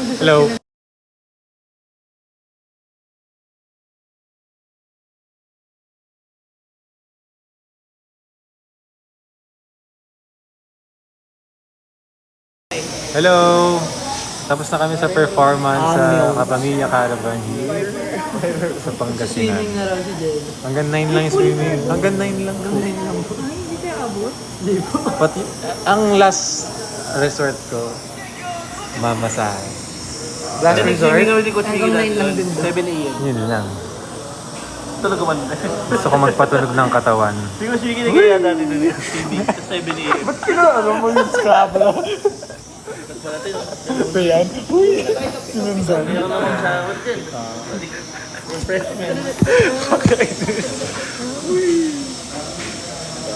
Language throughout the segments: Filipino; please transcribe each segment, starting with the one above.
Hello. Hello. Tapos na kami sa performance sa Kapamilya Caravan here sa Pangasinan. Swimming na raw si Jay. Hanggang 9 lang yung swimming. Hanggang 9 lang. Ay, hindi tayo abot? Hindi po. Pati, ang last resort ko, mamasahe. Last resort? Hanggang 9 lang din ba? 7 a.m. Yun lang. Tulog ka man. Gusto ko magpatunog ng katawan. Hindi ko sige na kaya dati doon yung TV sa 7 a.m. Ba't kinaano mo yung Scrabble? Ba yan? Uy! Sinundan. Hindi ako naman showers dyan. Refreshment.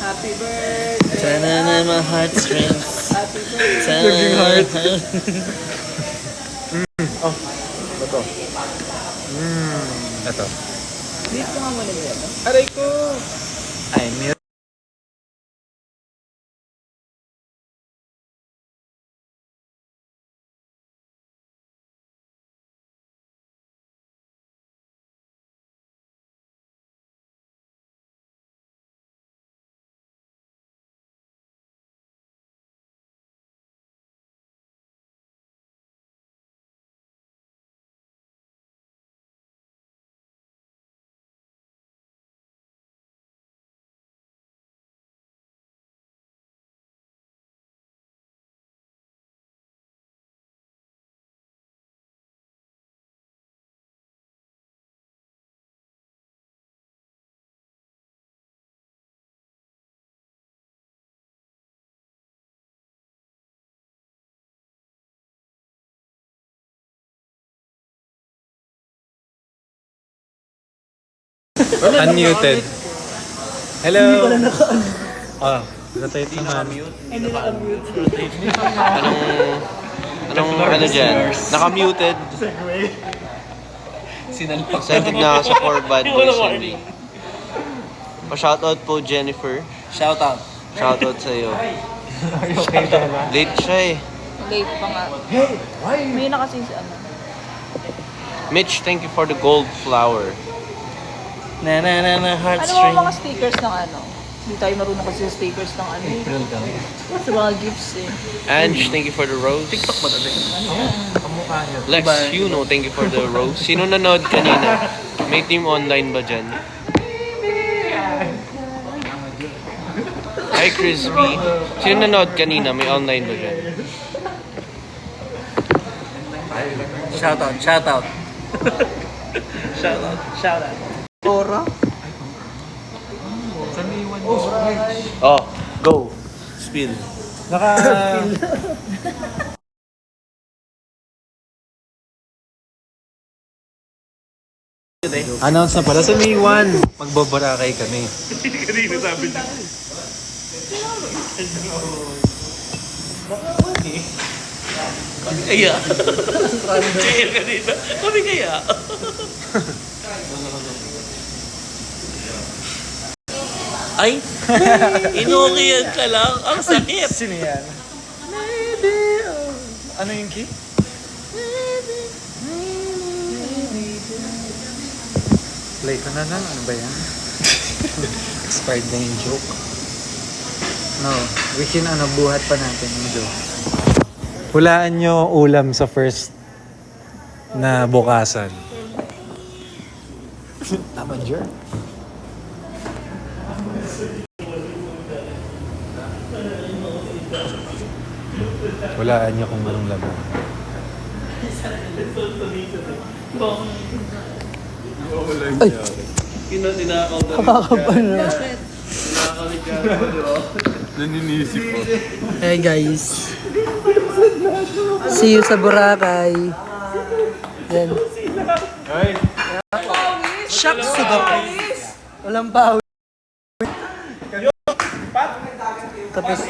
Happy birthday! Sana na my heartstrings. Happy birthday! Sana heart. Ito. Ito. Dito nga mo nila yan. Aray ko! Ay, milk. Unmuted. Hello! Hindi pala naka-unmute. Oh, rotate naman. Hindi naka-mute. Anong ano dyan? Naka-muted. Excited na ako sa 4 Bad Boys Sunday. Pa-shoutout po Jennifer. Shoutout. Shoutout sa'yo. Late siya eh. Late pa nga. May na kasi ano. Mitch, thank you for the gold flower. Na na na na Ano heartstring. mga stickers ng ano? Hindi tayo marunong kasi sa stickers ng ano. April ka. Sa mga gifts eh. Ange, thank you for the rose. TikTok ba dati? Lex, you know, thank you for the rose. Sino nanood kanina? May team online ba dyan? Hi, Crispy. Sino nanood kanina? May online ba dyan? Shoutout. Shoutout. Shoutout. Shoutout. Tora? Oh, go. Spill. Announce na pala sa May 1. Magbabarakay kami. Kanina sabi niya. Kaya. Kaya kanina. Kami kaya. Ay! Inukiyan ka lang. Ang sakit. Sino yan? Ano yung key? Play ko na lang. Ano ba yan? Expired na yung joke. No, we can buhat pa natin yung joke. Hulaan nyo ulam sa first na bukasan. Tama, Jer. Hulaan nyo kung anong laban. Ay! Tinakaw na. Kakakapal na. Tinakaw ni Jaro, di ba? Naninisip po. Hey guys. See you sa Boracay. Yan. Shucks to the walang pawis. Tapos,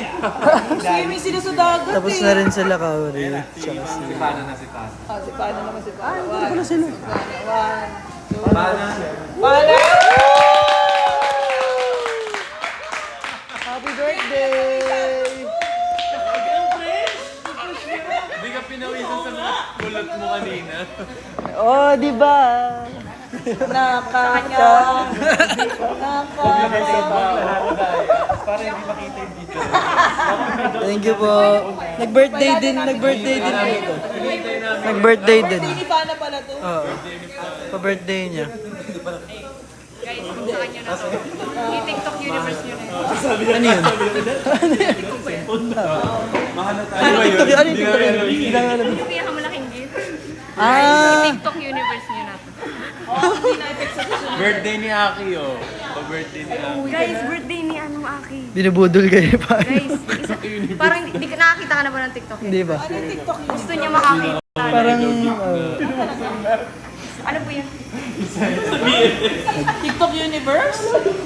Swimming sila sa dagat tapos na rin sila Kauri. Tsaka si... si paano naman si paano? Ano pala sila? Happy birthday! pinawisan sa mga kulot mo kanina. Oh, di ba? Para hindi makita yung dito. Thank you po. Nag-birthday din po ito. Nag-birthday din. Hindi pa na pala to. Oo. Pa-birthday niya. Guys, sa kanya na to. I-TikTok universe nyo na yun. Ano yun? Ano TikTok yun? Ano yung TikTok yun? Yung pinakamalaking gift. Ah! I-TikTok universe nyo na to. Birthday ni Aki, oh. Pa-birthday ni Aki. Guys, birthday ni anong Aki. Binubudol kayo pa. Guys, parang hindi nakakita ka na ba ng TikTok yun? Hindi ba? Gusto niya makakita. Parang... Ano po yun? TikTok Universe?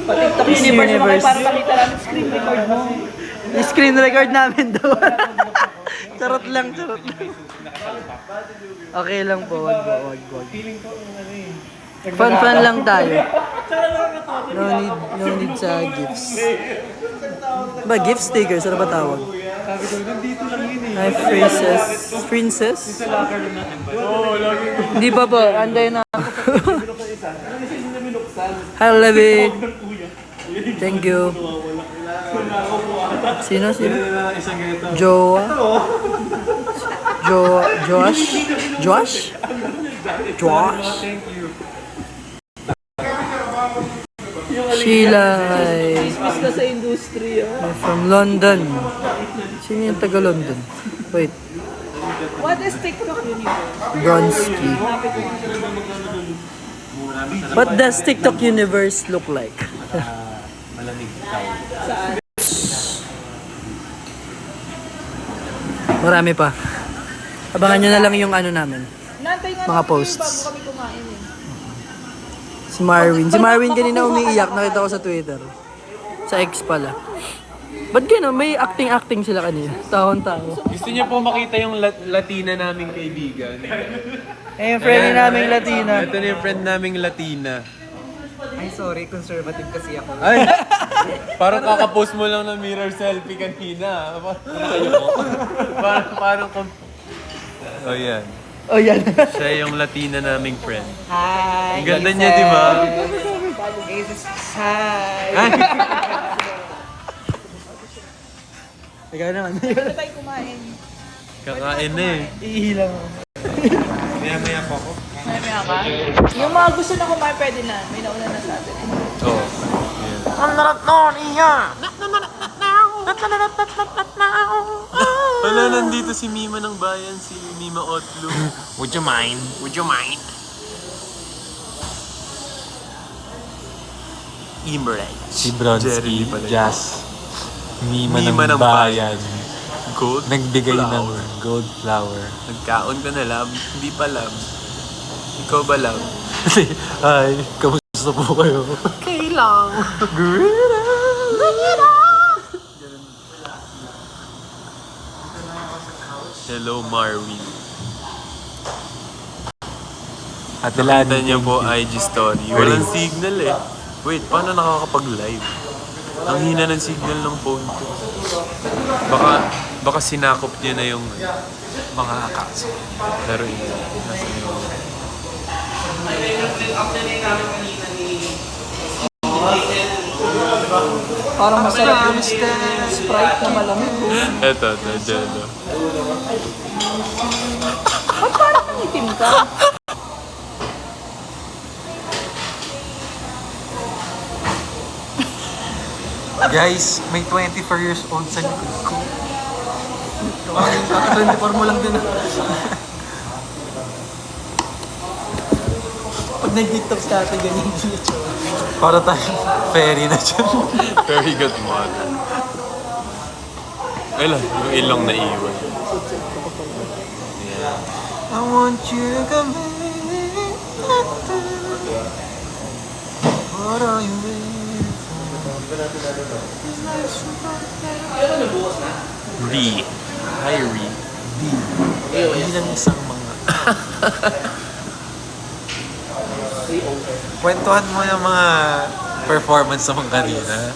TikTok Miss Universe naman Universe. kayo para kalita lang screen record mo. Screen record namin daw. Charot lang, charot lang. Okay lang po, wag. Fun lang tayo. No need sa gifts. Ba, gift stickers? Ano ba tawag? Sabi ko, nandito lang yun eh. Hi, princess? Sa locker na natin ba? Oo, lagi ko. Hindi pa po, anday na ako. Hi, Levi. Thank you. Sino? Isang ganito. Joa? Josh? Thank you. Sheila ay Miss ka sa industry, from London. Sino yung taga London? Wait, What is TikTok Universe? Bronski. What does TikTok universe look like? Malamig Marami pa. Abangan nyo na lang yung ano namin. Nantay nga Mga namin posts. bago kami kumain eh. Si Marvin kanina umiiyak. Nakita ko sa Twitter. Sa X pala. Ba't gano'n? May acting sila kanina. Taon-taon. Gusto niyo po makita yung Latina naming kaibigan? Eh, yung friend naming Latina. Ito na yung friend naming Latina. Ay, sorry. Conservative kasi ako. Ay! Parang kakapost mo lang ng mirror selfie kanina. Parang Oh, yan. Oh, yan. Siya yung Latina naming friend. Hi. Ang ganda niya, di ba? Hi. Ikaw naman. Ano tayo kumain? Kakain na eh. Ihilang. Maya-maya pa ako. May ka? Yung mga gusto na kumain, pwede na. May nauna na sa atin. Oo. Wala, nandito si Mima ng bayan, si Mima Otlu. Would you mind? Imre. Si Bronski, Jazz, Mima ng bayan, Gold nagbigay ng flower. gold flower. Nagkaon ka na, lab. Hindi pa, lab. Ikaw ba, lab? Ay, kamusta po kayo? Hello, Marvin. At Nakita niyo po IG story. Walang signal eh. Wait, paano nakakapag-live? Ang hina ng signal ng phone ko. Baka sinakop niya na yung mga accounts. Pero yun, nasa yung... Parang masarap yung Sprite na malamig. Eto, Jello. Ba't parang nangitim ka? Guys, may 24 years old sa likod ko. 24 mo lang din. Pag nag-tiktok sa atin, ganyan din yung tsura. Para tayong fairy na dyan. Very good one. Ay lang, yung ilong na iwan. I want you to come in. What are you waiting D. Hyrie. Hindi lang isang mga... Kwentuhan mo yung mga performance mo kanina.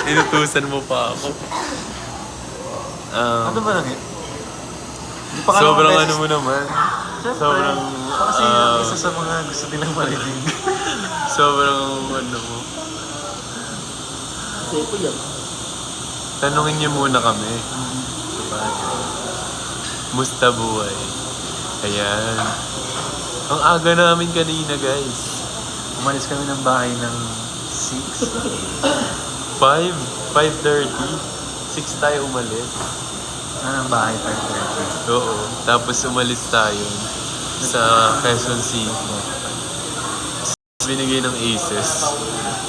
Inutusan mo pa ako. Ano ba lang yun? Sobrang ano mo naman. Sobrang... Kasi isa sa mga gusto nilang marinig. Sobrang ano mo. Tanungin niyo muna kami. Musta buhay? Ayan. Ang aga namin kanina, guys. Umalis kami ng bahay ng 6. 5:30. 6 tayo umalis. Ng bahay 5:30. Oo. Tapos umalis tayo sa Quezon City. Binigay ng Aces.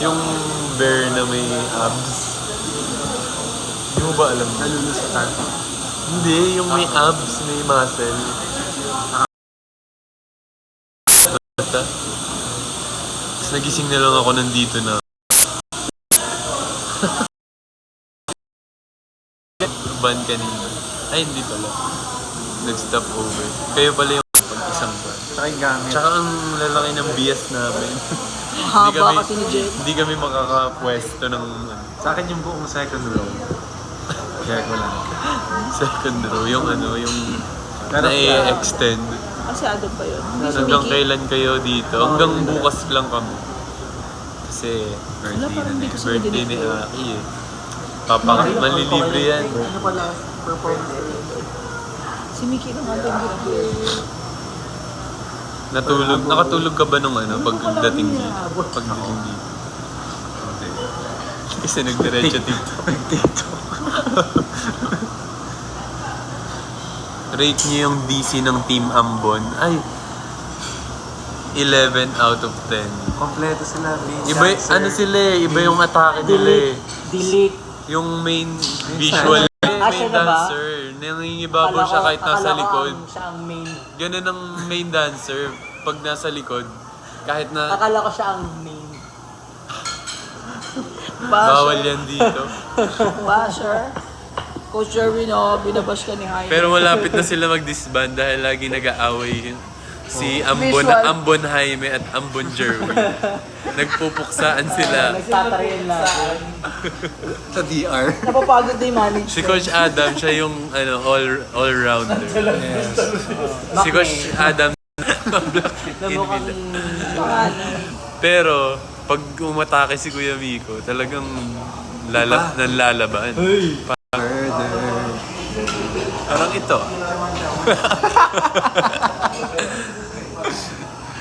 Yung bear na may abs. Hindi mo ba alam? Nalulusutan. Hindi, yung may abs, may muscle. Basta. Tapos nagising na lang ako nandito na. Ban kanina. Ay, hindi pala. Nag-stop over. Kayo pala yung pag-isang ban. Tsaka yung gamit. Tsaka ang lalaki ng bias namin. Haba kasi ni Jen. Hindi kami makakapwesto ng Sa akin yung buong second row. Share ko lang. second row. Yung yung Pero- na-extend. Masyado pa yun. Hanggang kailan kayo dito? Hanggang bukas lang kami. Kasi birthday ni Aki eh. Manlilibre yan. Ano pala? Performance. Si Mickey na nga doon. Nakatulog ka ba nung pagdating dito? Pagdating dito? Hindi. Kasi nagdiretso dito. Rate niyo yung DC ng Team Ambon. Ay, 11 out of 10. Kompleto sila. Iba, sila eh. Iba yung atake nila eh. Delete. Yung main visual. Main siya na ba? dancer. Nangingibabaw siya kahit nasa likod. Siya ang main. Ganun ang main dancer. Pag nasa likod, kahit na Akala ko siya ang main. bawal yan dito. Basher. Coach Jerwin, binabash ka ni Jaime. Pero malapit na sila mag-disband dahil lagi nag-aaway si Ambon Jaime at Ambon Jerwin. Nagpupuksaan sila. Nagtatarayan lang. Sa DR. Napapagod na yung manager. Si Coach Adam, siya yung all-rounder. Si Coach Adam, black inbida. Pero, pag umatake si Kuya Miko, talagang nanlalaban. Parang ito.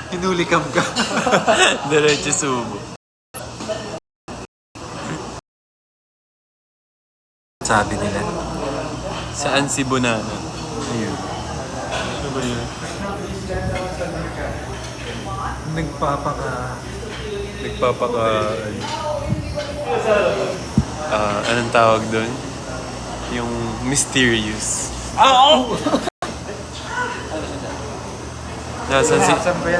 Hinulikam ka. Diretso subo. Sabi nila. Saan si Bonana? Ayun. Ano ba yun? Anong tawag doon? Yung mysterious.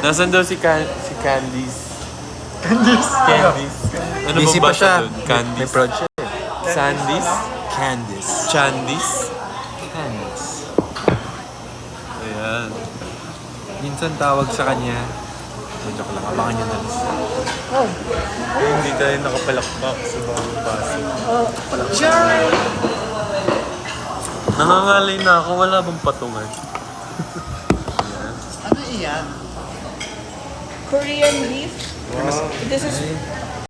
Nasaan daw si Candice? Candice? Ano Busy bang pa siya. basa doon? Candice? May project. Sandice? Candice. Candice? Candice. Ayan. Minsan tawag sa kanya. Joke lang. Abangan nyo na. Hindi tayo nakapalakpak sa bawang pasok. Nangangalay na ako. Wala bang patungan? Korean beef. This is...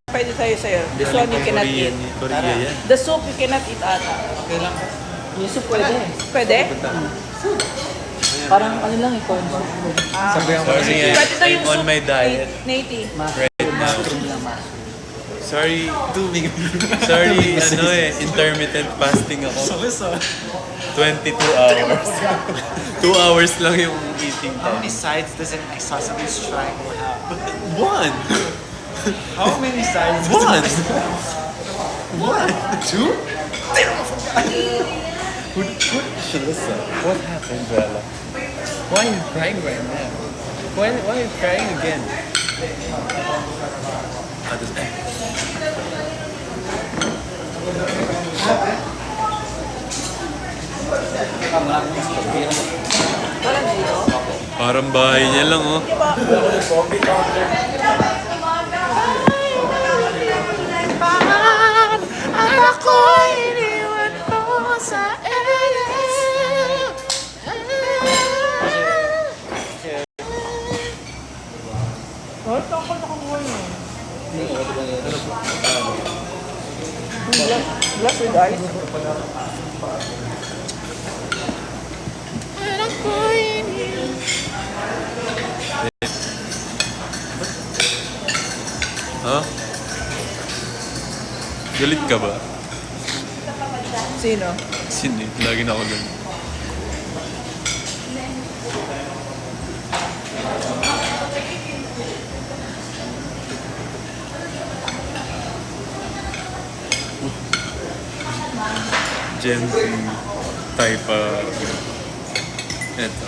Pwede tayo sa'yo. This one you cannot eat. Korea yan. The soup you cannot eat ata. Yung soup pwede. Pwede? Parang ano lang corn soup. Sorry, Pwede to yung I'm on soup. my diet Nati. right now. Sorry, intermittent fasting ako. 22 hours. 2 hours lang yung eating How time. many sides does an isosceles triangle have? One! How many sides? One! Two? Shalissa, what happened, Bella? Why are you crying right now? Why are you crying again? Parang bahay niya lang, oh. Glass with ice. Ha? Galit ka ba? Sino? Sini, lagi na ako lang. Gen Z type eto.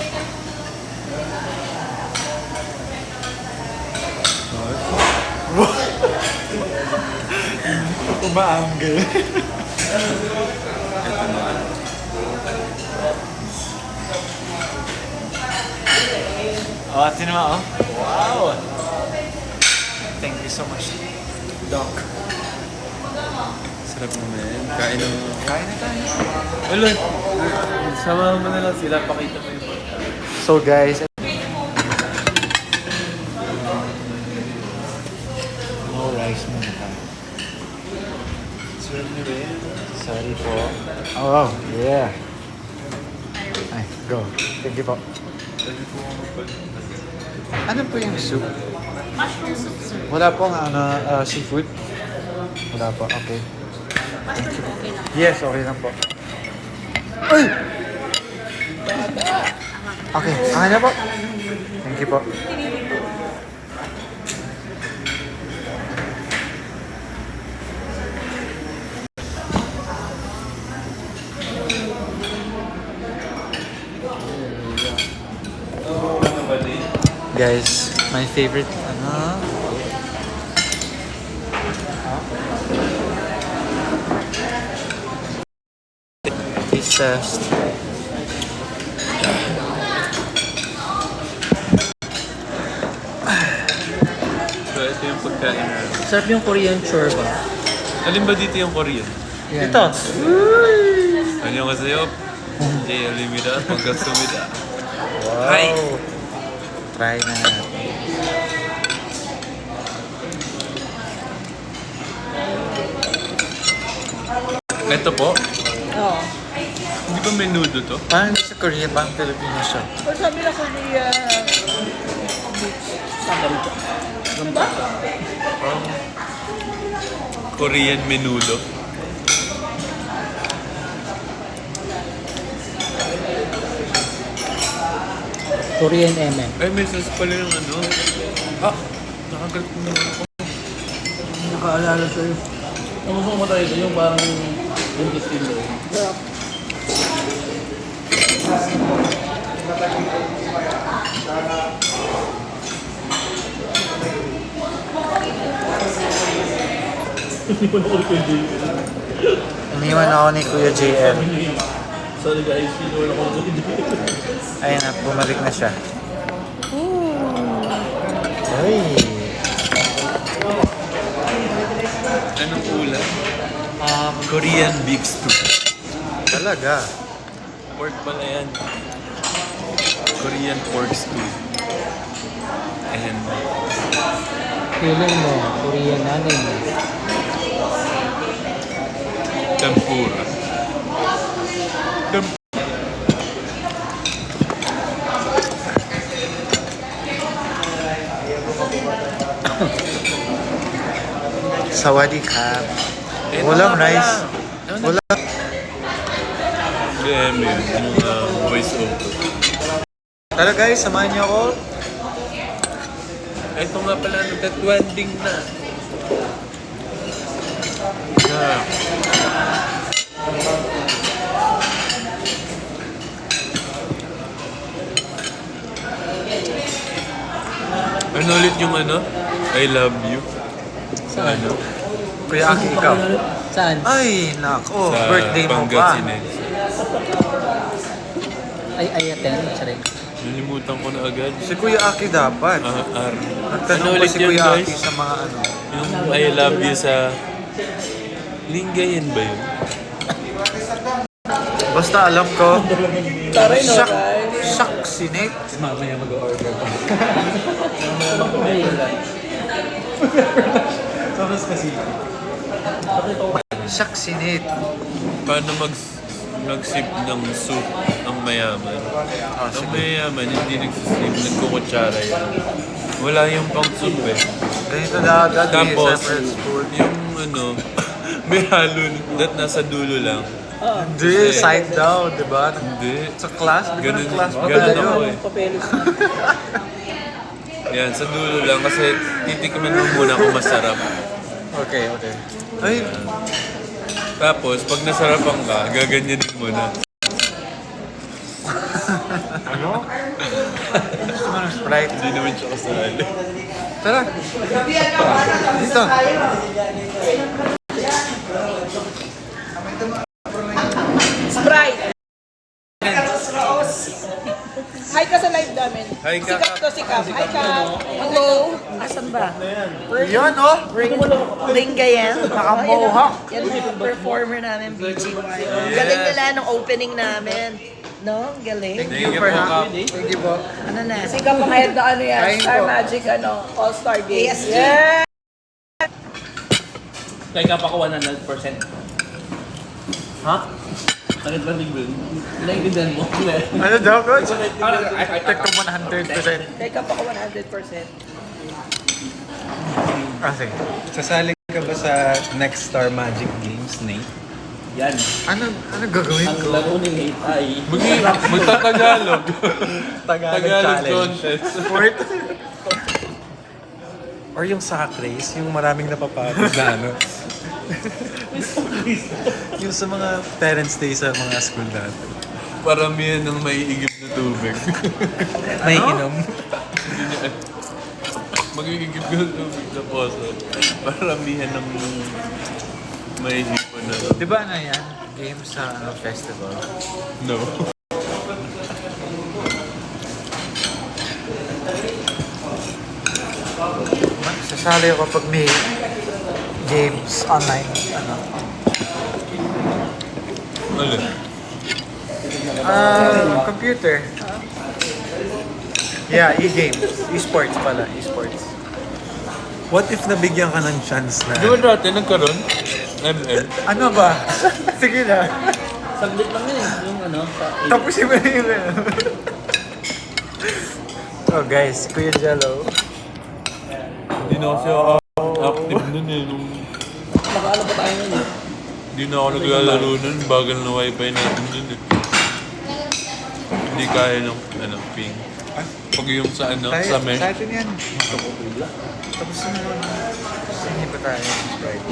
Umaangal. Eto na. Oh, ito naman, oh. Wow! Thank you so much, Doc. Sarap naman. Kain ng... Kain na tayo. Wala. Sama mo na lang sila. Pakita mo yung... So guys, no rice muna tayo. Sorry po. Oh, yeah. Ay, go. Thank you po. Ano po yung soup? Mushroom soup, sir. Wala pong seafood? Wala po, okay. Mushroom okay lang. Yes, okay lang po. Uy! Okay, okay na po. Thank you po. Guys, my favorite, taste test. So, ito yung pagkain na... Sarap yung Korean chorba. Alin ba dito yung Korean? Ito. 안녕하세요. JL입니다. 반갑습니다. Wow. Hi. Try na natin. Ito po. Oo. Hindi ba menudo to? Parang sa Korea, parang Filipino siya. Pero sabi na Korea, sandal. Diba? Korean menudo. Korean MM. Ay, may sauce pala yung ano. Ah! Nakagalit mo naman ako. Nakaalala sa'yo. Namusok mo tayo yung parang yung distilo. Iniwan ako ni Kuya JL. Sorry guys, pinuwala ko doon. Ayun na, bumalik na siya. Ay! Anong ulam? Korean beef stew. Talaga. Pork pala yan. Korean pork stew. And Feeling mo, Korean nanay mo. tempura. Sawadee krap. Eh, Walang tama rice. pala. Wala. Yung voice over. Tara guys, samahan niyo ako. Ito nga pala, nagtatwending na. Yeah. Ano ulit yung ano? I love you. Sa ano? Kuya Aki, ikaw. Saan? Ay, nako. Sa Birthday mo pa. Pangasinan. Ay, attend. Sorry. Nalimutan ko na agad. Si Kuya Aki dapat. R. Nagtanong ba si Kuya Aki sa mga ano? Yung I love you sa... Lingayen ba yun? Basta alam ko, Taray no, shock, guys. shock si Nate. Mamaya mag-order pa. Ay, Sobrang specific. Succinate. Paano mag-sip ng soup ang mayaman? Ang mayaman, hindi nagsisip, nagkukutsara yan. Wala yung pang soup eh. Ganito dapat Tapos, separate spoon. yung may halo that nasa dulo lang. Hindi, side down, di ba? Hindi. Sa class, di ba Ganun, ng class? ganun ako eh. Papeles na. Yan, sa dulo lang kasi titikman mo muna kung masarap. Okay. Ay, Tapos, pag nasarapan ka, gaganyanin mo na. gusto mo ng Sprite? Hindi naman siya kasali. Tara. Dito. Sprite! Hi ka sa live namin. Hi ka, Sikat to, sikat. Hi ka. Hello. Asan ba? Yun, oh. Ring yan. Nakamohak. Yan yung performer namin, BGY. Galing nila nung opening namin. No? Galing. Thank you for having. Thank you po. Ano na? Sikat pang head na ano yan. Kain Star po. Magic, All-Star Games. ASG. Yeah! Kaya ka pa ko 100%. Ha? Bakit ba rin naiintindihan mo? Ano daw, coach? Check ko 100%. Kaya ka pa ko 100%. Sige. Sasali ka ba sa Next Star Magic Games, Nate? Yan. Ano gagawin Ang ko? laro ni Nate ay... Magtatagalog. Tagalog Tagalog challenge. contest. Sport? Or yung sack race, yung maraming napapagod na ano. Yung sa mga parents' day sa mga school natin. Paramihan ng maiigib na tubig. May inom. Mag-iigib ka ng tubig sa poso. Paramihan ng maihipon na. Di ba ano yan? Game sa festival? No. Sasali ako pag may games online. Ano? Computer. Yeah, e-games. E-sports pala. E-sports. What if nabigyan ka ng chance na Di ba dati nagkaroon? ML? Ano ba? Sige na. Saglit lang yun eh. Yung ano, Tapusin mo na yun. Oh guys, Kuya Jello. Hindi na kasi ako active nun eh. Nakaano pa tayo nun eh. Hindi na ako naglalaro nun. Bagal na wifi natin dun eh. Hindi kaya ng ping. Pag yung sa sa mesh. Sa atin yan. Tapos na naman. Hindi pa tayo ng Sprite.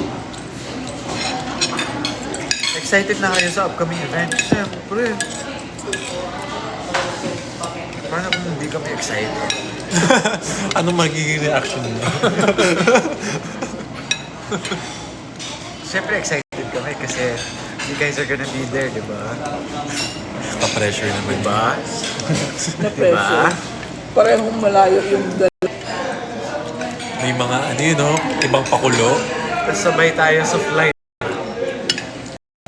Excited na kayo sa upcoming event? Siyempre. Paano kung hindi kami excited? anong magiging reaction mo? Siyempre excited kami kasi you guys are gonna be there, di ba? Pa-pressure naman. Diba? Na-pressure. Parehong malayo yung May mga ano yun, no? Ibang pakulo. Tapos sabay tayo sa flight.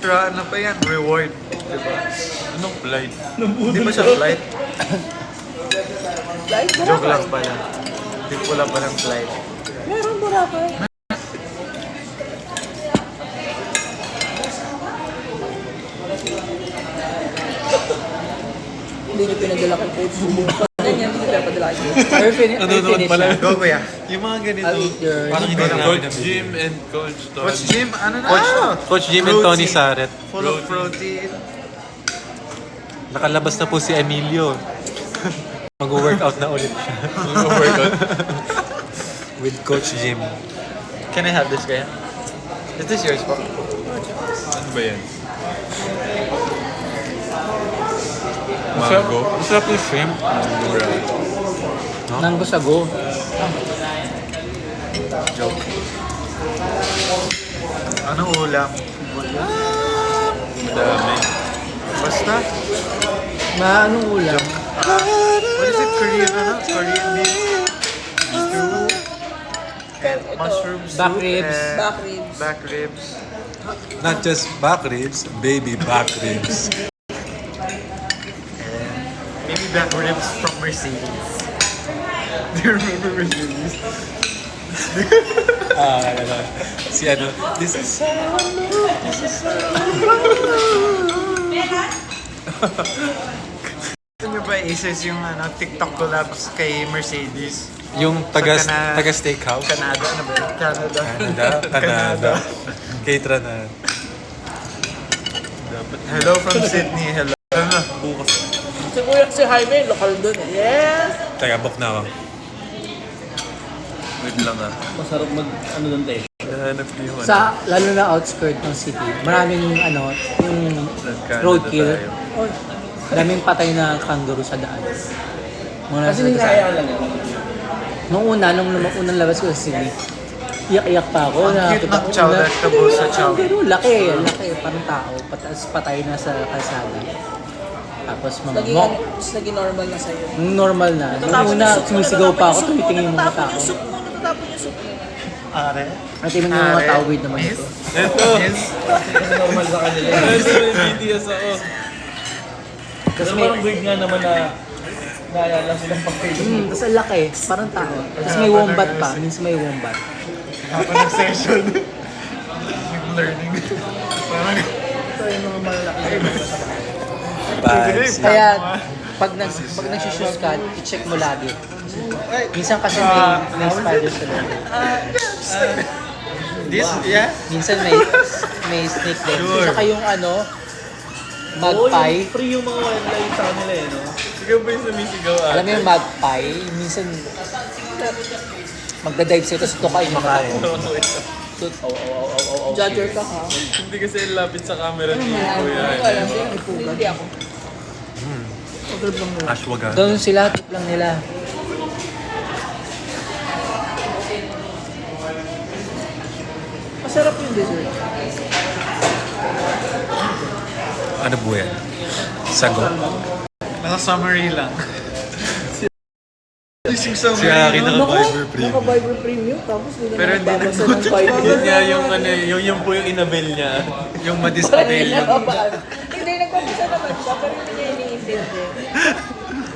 Pero ano pa yan? Reward. Diba? Anong flight? Hindi ba siya flight? Joke lang pala. Hindi ko lang pa ng flight. Meron Boracay. Hindi niyo pinadala kay Coach. Ganyan, hindi niyo pinapadala kay Coach. Nanonood pala. Go kuya. Yung mga ganito, I'll- parang hindi namin Coach nabibigyan. Jim and Coach Tony. Coach Jim, ano na? Coach Jim and Tony Saret. Full of protein. Nakalabas na po si Emilio. Mag-workout na ulit siya. Mag-workout. With Coach Jim. Can I have this kaya? Is this yours po? Ano ba yan? Masarap, Mango? masarap yung shrimp. Nanggo sago. Joke. Ano ulam? Madami. Basta. Anong ulam? What is it? Korean ano? Korean beef stew. And mushroom soup. Back ribs. and Back ribs. Back ribs. Not just back ribs, baby back ribs. Maybe back ribs from Mercedes. Do you remember Mercedes? Ano, si ano, this is how I know Gusto nyo ba isis yung TikTok collabs kay Mercedes? Yung taga Sa steakhouse. Canada, ano ba yun? Canada. Canada. Keitra na. Hello from Sydney. Hello. Bukas. Si Kuya, si Jaime, lokal doon eh. Yes! Teka, book na ako. Wait lang ah. Masarap mag, ano doon tayo. Hanap ko yung Sa, lalo na outskirt ng city, maraming yung roadkill. Maraming patay na kangaroo sa daan. Mga Kasi nasa ninaya lang yun. Nung unang labas ko sa city, iyak-iyak pa ako. Ang cute nakakita ng ko chow, na- vegetable sa chow. Ganun, laki, parang tao. Patay na sa kalsada. Tapos mga Naging normal na sa'yo. nung normal na. Nung una, sumisigaw pa ako, tumitingin yung mga tao. Natatapon yung soup mo. Are. Natingin yung mga tao, weird naman ito. Ito! Kasi normal sa kanila. Ito yung BTS ako. Kasi parang weird nga naman na naya lang silang pag-pay. Tapos ang laki, parang tao. Tapos may wombat pa, minsan may wombat. Hapa ng session. Nag-learning. Parang Ito yung mga malalaki. Vibes. Kaya, pag nag-shoes ka, i-check mo lagi. Minsan kasi may spider sa loob. this, yeah? Minsan may snake din. Saka yung magpie. Free yung mga wildlife sa kanila eh, no? Sigaw ba yung sumisigaw ah? Alam mo yung magpie, minsan magdadive sa'yo, tapos tukain yung mata mo. Judger ka ha? Hindi kasi lapit sa camera ni Kuya. Hindi ako. Ashwagandha. Doon sila, tip lang nila. Masarap yung dessert. Ano po yan? Sago? Naka-summary lang. Yung Si summary, Aki no? naka-Viber Premium. Naka-Viber Premium, tapos hindi Pero na hindi nagbabasa ng nag-note. Viber. Yun nga yung yung po yung inabel niya. Yung madisabel yung... Hindi, nagbabasa naman siya, pero hindi niya iniintindi.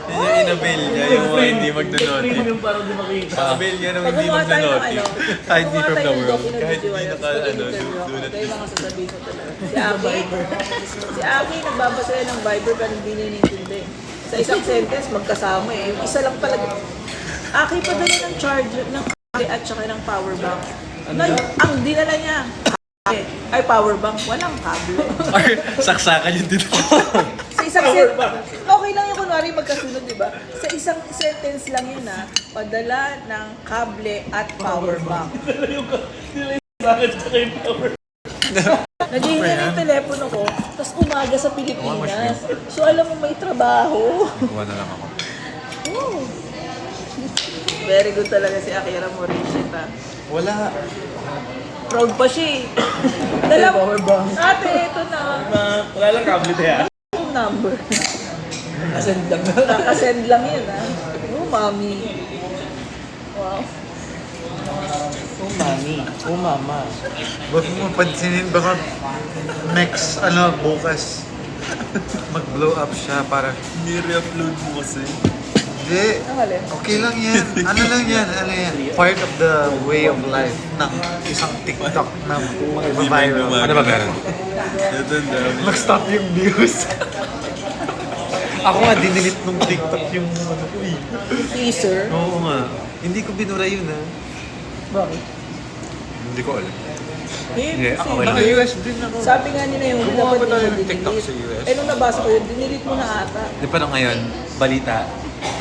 Yun yung inabel niya, yung mga hindi magdanote. Premium para di makita. Inabel niya nung Pag hindi gumawa tayo ng magdanote. Hide me from the world. Kahit di naka, do not Kayo mga sasabihin ko talaga. Si Aki, nagbabasa yan ng Viber pero hindi niya iniintindi. Sa isang sentence, magkasama eh. Yung isa lang talaga. Aki, padala ng charger, ng kable at saka ng power bank. Ang dinala niya, kable. Ay, power bank. Walang kable. Or saksakan yung dito. Sa isang sentence, okay lang yung kunwari magkasunod, di ba? Sa isang sentence lang yun padala ng kable at power bank. Naghihingi na yung telepono ko, tapos umaga sa Pilipinas. So alam mo, may trabaho. Kuha na lang ako. Oh. Very good talaga si Akira Morishit Wala. Proud pa siya eh. Ate, ito na. Wala lang kable tayo. Yung number. Ascend lang. Nakasend lang yun Oh, mami. Wow. Oh, mami. Oh, mama. Huwag mo pansinin, baka next, bukas, mag-blow up siya para... Ni-re-upload mo kasi. Hindi. Okay lang yan. Ano yan? Part of the way of life ng isang TikTok na mag-viral. Ano ba meron? Ito ang dami. Mag-stop yung views. Ako nga, dinilit nung TikTok yung ko eh. Teaser. Oo nga. Hindi ko binura yun ha. Bakit? Hindi ko alam. Hindi, kasi okay lang. Naka-US din ako. sabi nga nila yung Gumawa dapat ba tayo nila ng TikTok dinilit. sa US? Eh, nung nabasa ko yun, dinilit mo na ata. Di pa ngayon, balita,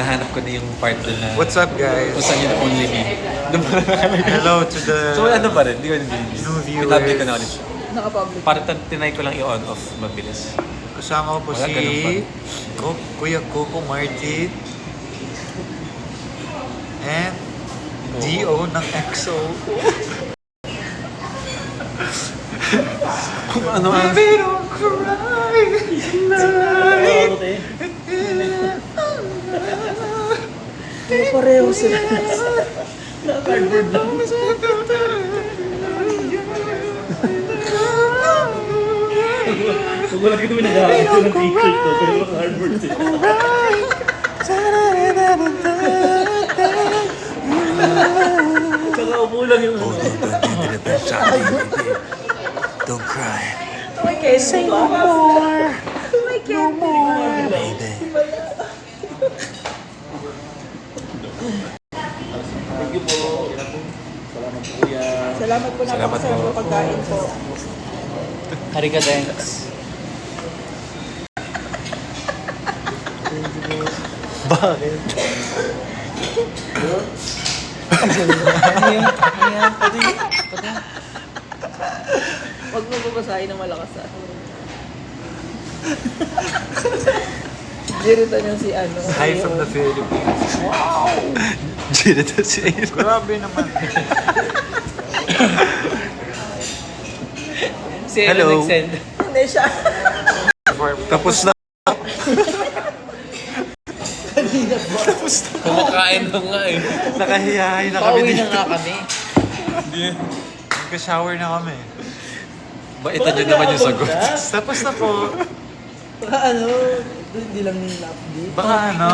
nahanap ko na yung part doon na What's up, guys? kung saan yun only me. Doon pa na nakalagay. Hello to the So ano pa rin, di ko nabibigyan. new viewers. Pinablik ko na ulit siya. Naka-public. Para tinay ko lang i-on off mabilis. Kasama ko po Wala, si ganun Kuya Coco Martin and DO ng EXO. Kung ano ang... Baby, don't cry tonight. Pareho sila. Kung wala kami nag-aawit ko ng t-shirt ko, pero naka-hardboard sila. Tsaka upo lang yung ano. Don't cry, Oh my God. Say no more. Oh my God. baby. Salamat po na Salamat sa po. pagkain po. Harika, thanks. Bakit? Huwag mo babasahin ng malakas ah. Dirita niya si ano. Hi from the Philippines. Wow! Ginito si Ayo. Grabe naman. Si Hello. nag-send. Hindi siya. Tapos na. Kumakain na nga eh. Nakahiyahay na kami Pauwi na dito. nga kami. Nagka-shower na kami. Baitan nyo naman yung sagot. Tapos na po. Baka ano, hindi lang update. Baka ano?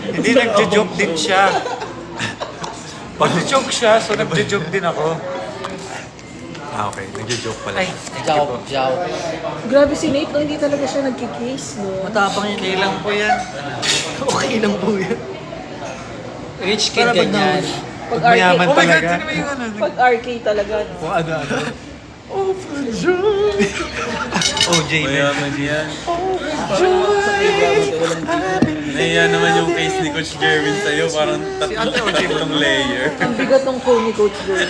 Hindi, nagjo-joke din siya. Pag-joke siya, so nagjo-joke din ako. Ah, okay. Nagjo-joke pala. Ay, Joke. Grabe si Nate, no? Hindi talaga siya nagkikase, no? Matapang yan. okay lang po yan. Okay lang po yan. Rich kid Para pag ganyan. Pag Pag mayaman RK, talaga. pag RK talaga, no? Kung ano-ano. Oh, for joy! OJ na. Mayaman yan. Nahiya naman yung case ni Coach Jerwin sa'yo. Parang tatlong layer. Ang bigat ng phone ni Coach Joey.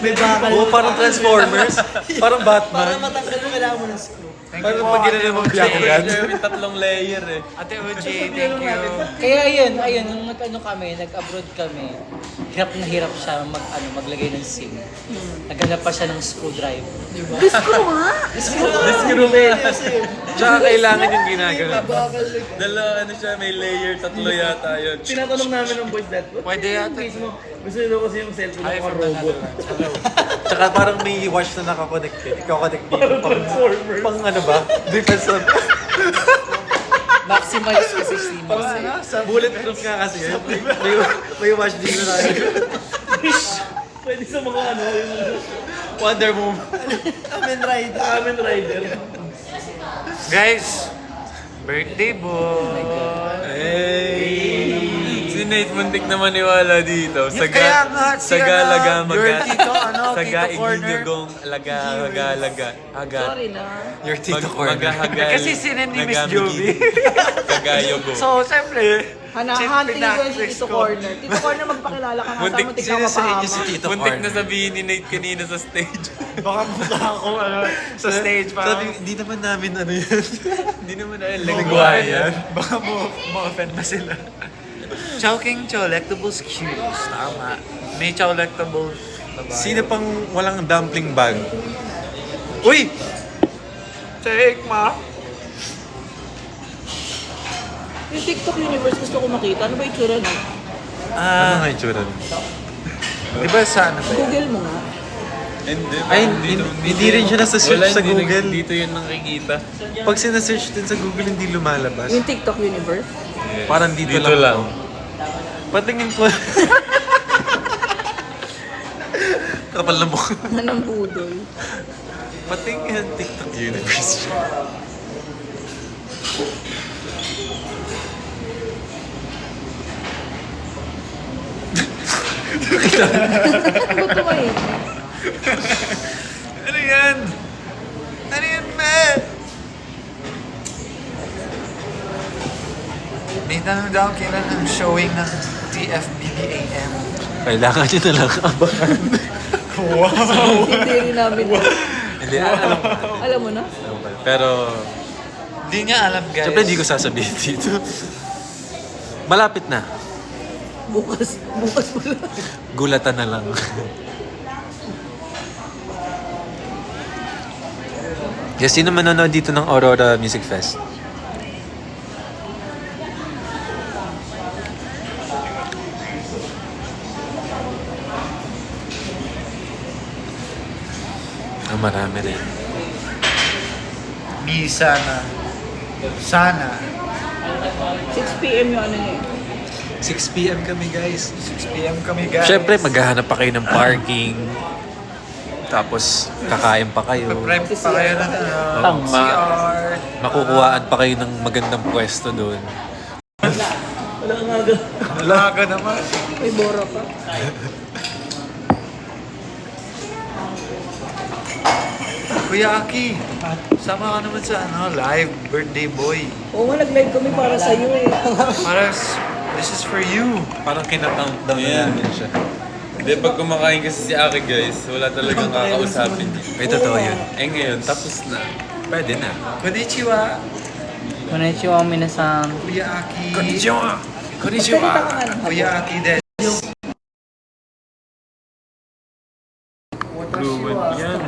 May bakal. Oo, parang Transformers. Parang Batman. Para matanggal mo, kailangan mo ng screw. Parang pag ginala mo Coach Jerwin, tatlong layer eh. Ate OJ, thank you. Kaya ayun, nung nag-abroad kami, hirap na hirap siya maglagay ng SIM. Naghanap pa siya ng screwdriver. Diba? Screw Tsaka kailangan yung ginagano. Dala, siya, may layer, tatlo yata yun. Tinatanong namin ng boys that. Pwede yata. Gusto nyo kasi yung cellphone Hi ng from mga the robot. Netherlands. Tsaka parang may watch na nakakonect eh. Ikaw connect dito. Pang ano ba? Defense of... Maximize kasi SIM. Bulletproof nga kasi yun. May watch dito na. Pwede sa mga ano, yung Wonder Woman. Kamen Rider. Guys, birthday boy. Hey! Si Nate, muntik na maniwala dito. Kaya nga, si Sagalaga, ano, your tito, ano, Saga, tito corner. iginyugong, alaga, haga, agat. Sorry na. Your tito corner. Magahagal, Kasi sinend ni Miss nagamigin. Jovi. Kagayogo. So, siyempre, Hanahunting ko yung si pinag-flex Tito ko. Corner. Tito Corner, magpakilala ka nga sa Muntik- muntik sino na sa inyo si mapahama. Tito Muntik na Corner? sabihin ni Nate kanina sa stage. Baka mukha ako sa stage pa. Sabi, hindi naman namin ano yan. Hindi naman na lengguwahe yan. Baka ma-offend na sila. Chowking Cholectables Cubes. Tama. May Cholectables. Sino pang walang dumpling bag? Uy! Take ma! Yung TikTok universe gusto ko makita. Ano ba yung tsura nun? Ano nga yung tsura nun? Di ba sa ano ba? Google mo nga. Ay, hindi rin siya nasa search sa Google. Dito yun nakikita. Pag sinasearch din sa Google, hindi lumalabas. Yung TikTok universe. Parang dito, Dito lang. Patingin ko. Kapal na mukha. Anong budol? Patingin TikTok universe. Ano to kayo? Ano yan? Ano yan, man? May tanong daw kailan ang showing ng TFBBAM. Kailangan nyo na lang abangan. Hindi rin namin. Hindi, alam. Alam mo na? Pero, Hindi niya alam, guys. syempre hindi ko sasabihin dito. Malapit na. Bukas pala. Gulatan na lang. Yes, sino manonood dito ng Aurora Music Fest? Marami rin. Misa na. Sana. 6 p.m. yung ano niya. 6 p.m. kami, guys. 6 p.m. kami, guys. Siyempre, maghahanap pa kayo ng parking. Tapos kakain pa kayo. Prep pa kayo ng Makukuhaan pa kayo ng magandang pwesto doon. Wala ka naman. May bora pa. Kuya Aki, sama ka naman sa live birthday boy. Oo nga, nag-live kami para sa'yo eh. This is for you. Parang kinakountdown na Yeah. namin siya. Hindi, pag kumakain kasi si Aki guys, wala talagang kakausapin niya. May totoo yun. Eh ngayon, tapos na. Pwede na. Konnichiwa. Konnichiwa, minasan. Kuya Aki. Konnichiwa! Magsalita ka nga ng Kuya Aki din. Luwan yan.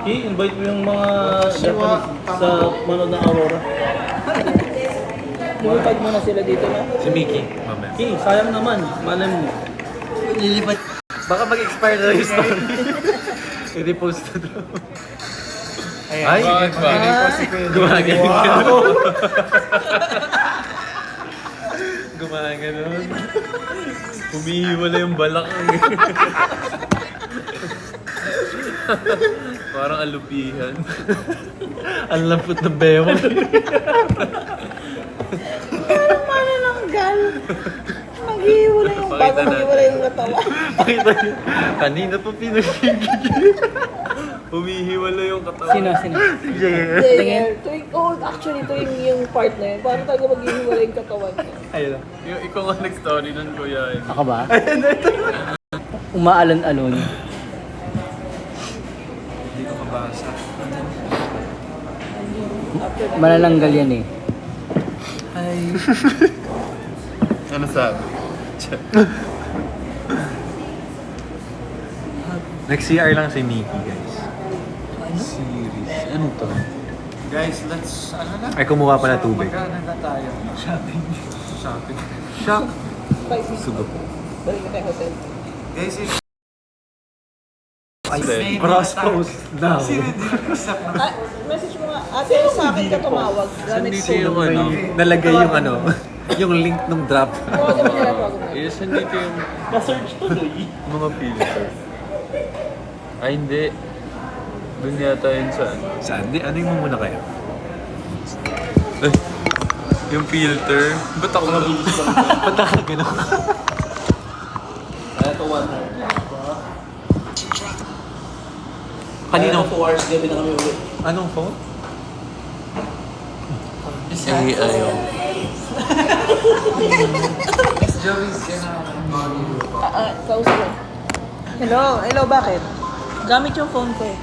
I-invite mo yung mga Japanese sa manood ng Aurora. Lumipad mo na sila dito na. Si Mickey. Mamaya. Sayang naman. Malay mo. Lilipat. Baka mag-expire na yung story. I-repost na daw. Ay, Bakit ba? gumagano. Gumagano. Humihiwala yung balak. Parang alupihan. Ang lambot ng bewang. Parang manananggal. Maghiwala yung Pakita bago, maghiwala yung katawan. Pakita niyo. Kanina pa pinagigil. Humihiwala yung katawan. Sino? Actually, ito yung part na yun. Parang talaga maghiwala yung katawan ko. Ayun. Yung ikaw nga nag-story nun, kuya. Ako ba? Umaalon-alon. Hindi ko mabasa. Manananggal yan eh. Ano sabi? Nag-CR lang si Mickey, guys. Series. Ano to? Guys, let's, Ay, kumuha pala tubig. Magkano na tayo? Shopping. Shock. Sugo. Balik na tayo hotel. Guys, Cross post now. Message mo nga. Ate, sa akin ka tumawag. Gamit Dito yung ano? Nalagay yung yung link ng drop. Tawagan mo nila, tawagan mo. Yes, nandito yung Na-search to, Loy. mga filter. Ay, hindi. Doon yata yun sa ano. Saan? Ano yung muna kayo? Ay, yung filter. Ba't ako mabilis lang? Ba't ako ganun? Ito 1 hour. Kaninong 2 hours gabi na kami ulit. Anong phone? Ay, ayaw. Kausap mo. Hello, bakit? Gamit yung phone ko eh.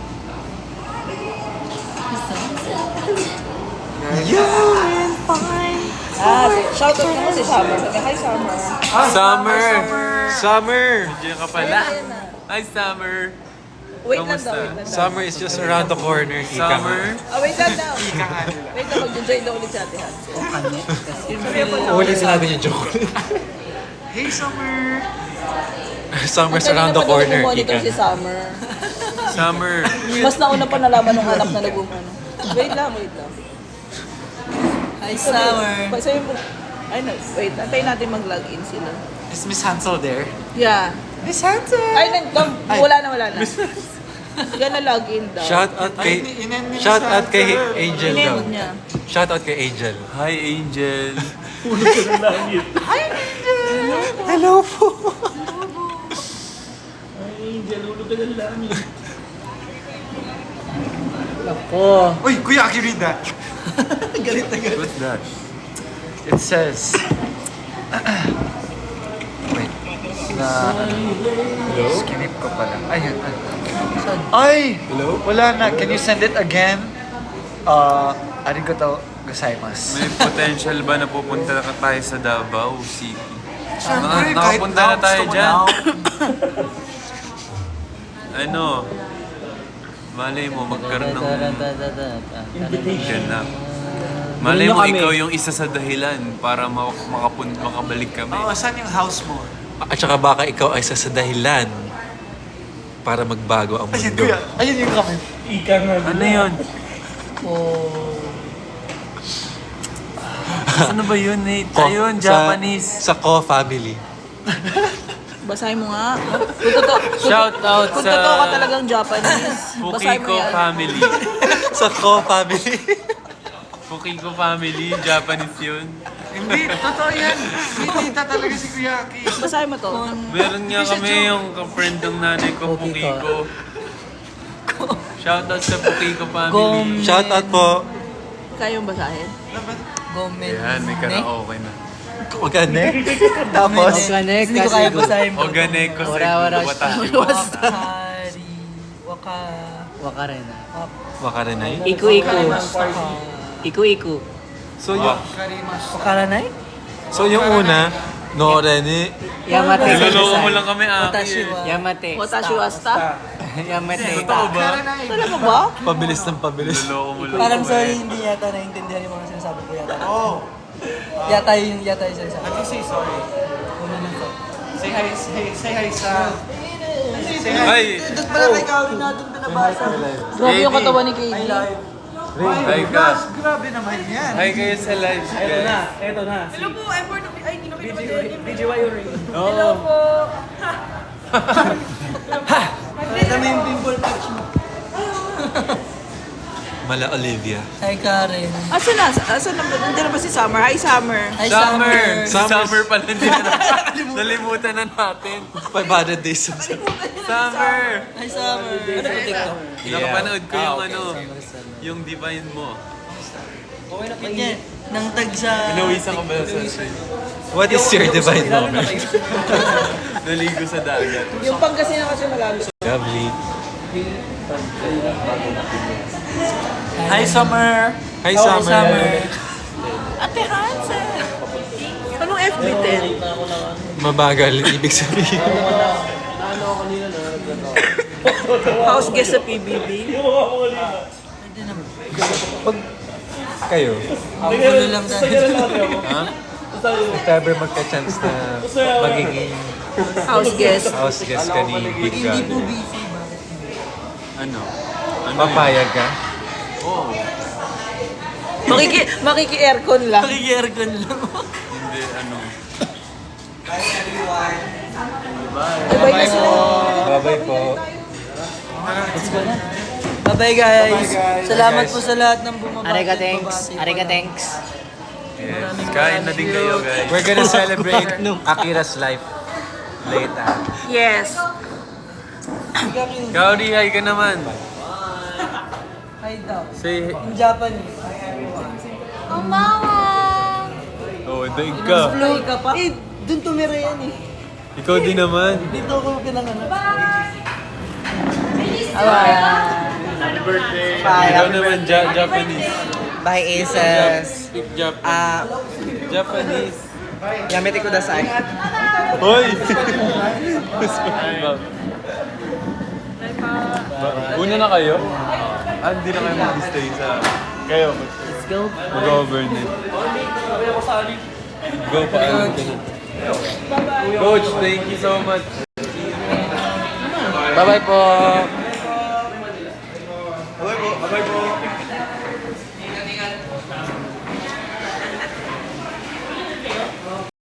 Shoutout naman si Summer. Hi, Summer. Summer! Diyan ka pala. Hi, Summer. Wait lang Kamusta? daw, wait lang daw. Summer is just around the corner. Summer. Wait lang daw. Wait lang, mag-join daw ulit sa Ate Hans. Sabihan po na. Uli sinabi niya joke. hey Summer! Summer's around the corner. Monitor si Summer. Summer. Mas nauna pa nalaman ng anak na nagumano. Wait lang. Hi, Summer. Sabi mo, ay no, wait, antayin natin mag-login sila. Is Miss Hansel there? Yeah. Miss Hansel! Ay, wala na. Yan na login daw. Shout out kay Angel daw. Inemod niya. Shout out kay Angel. Hi, Angel. Hello po. Angel, ulog ka ng langit. Ako. Uy, Kuya Aki, read that! Galit na galit. What's that? It says... Wait. Skip ko pala. Ayun. Ay! Hello? Wala na. Can you send it again? Arigatou gozaimasu. May potential ba na pupunta na tayo sa Davao City? Siyempre, kahit Nakapunta now, na tayo gusto mo dyan. now. Ano? Malay mo, magkaroon ng ganap. Malay mo, ikaw yung isa sa dahilan para makabalik kami. Oo, saan yung house mo? At saka baka ikaw ay isa sa dahilan para magbago ang Ayun, mundo. Kuya. Ayun yung comment. Ika nga. Ano yun? Ano ba yun, Nate? Ayun, Japanese. Sa Ko family. Basahin mo nga. Kung totoo, Shout out kung sa totoo ka talagang Japanese, basahin mo Pukiko yan. family. Sa ko family. Pukiko family, Japanese yun. Hindi, totoo yan. Hindi tita talaga si Kuya Aki. Basahin mo to. Meron nga kami yung friend ng nanay ko, Pukiko. Shout out sa Pukiko family. Shout out po. Kaya yung basahin? Gomen. Ayan, may karaoke na. Magane. Tapos, Hindi ko kaya basahin mo. Oganeko sa Wara-wara Watashi. Wakari. Wakarena. Wakarenay. Iku-iku. Iku-iku. So yung, Wakaranay? yung una, Noreni. Yamate. Niloloko mo lang kami, Aki. Watashiwa. Yamate. Watashi wa shita? Yamate. Totoo ba? Talaga ba? Pabilis ng pabilis. Niloloko mo lang Parang kami. sorry, hindi yata naintindihan yung mga sinasabi ko yata. Oo. Yata yung sinasabi. At least say sorry. Ay! Doon pala kay Kawin natin pinabasa. Grabe yung katawan ni KD. Hi ka. Grabe naman yan. Hi kayo sa live, guys. Eto na. Hello po, I'm bored of ay, hindi ko pinapanood. BGY Uri. Hello po. Kami yung pimple patch mo. Mala Olivia. Hi Karen. Asan na? Asan na? Nandiyan na ba si Summer? Hi, Summer. Hi Summer! Summer. Summer pala hindi na nalimutan na natin. 500 days of Summer! Hi Summer. Ano po TikTok? Nakapanood ko yung yung divine mo. Ganyan. Nang tag sa... Pinawisan ko ba sa What is your divine moment? naligo sa dagat? Yung Pangasinan kasi malalim. Lovely. Hi Summer. Hi, Summer. Ate Hansel. Anong FB10? Mabagal, ibig sabihin. House guest sa PBB. Kayo, Ang gulo lang dahil. ha? If ever magka-chance na magiging House guest. house guest ka ni Big Hindi God, po busy. Bakit? Ano? papayag ka? Oo. Makiki-aircon lang. Nakiki-aircon lang. Hindi, ano. Bye na sila. Bye-bye po. Bye-bye guys. Salamat po sa lahat ng bumabati. Arega at thanks. babati. Arega thanks. Yes. Kain na din kayo, guys. We're gonna celebrate Akira's life later. Yes. Gaudi, hi ka naman. Hi daw. Say, In Japanese. oh, daig ka. Flow ka pa? Eh, dun tumira yan eh. Ikaw din naman. Dito ako pinanganak. Ikaw naman, Japanese. Bye, Speak Japanese. Japanese. Yamete kudasai. Hoy! Una na kayo? Ah, hindi na kayo mag-stay sa... Kayo, Let's go. mag-overnight. Go, paalam ka na. Coach, thank you so much. Bye-bye po.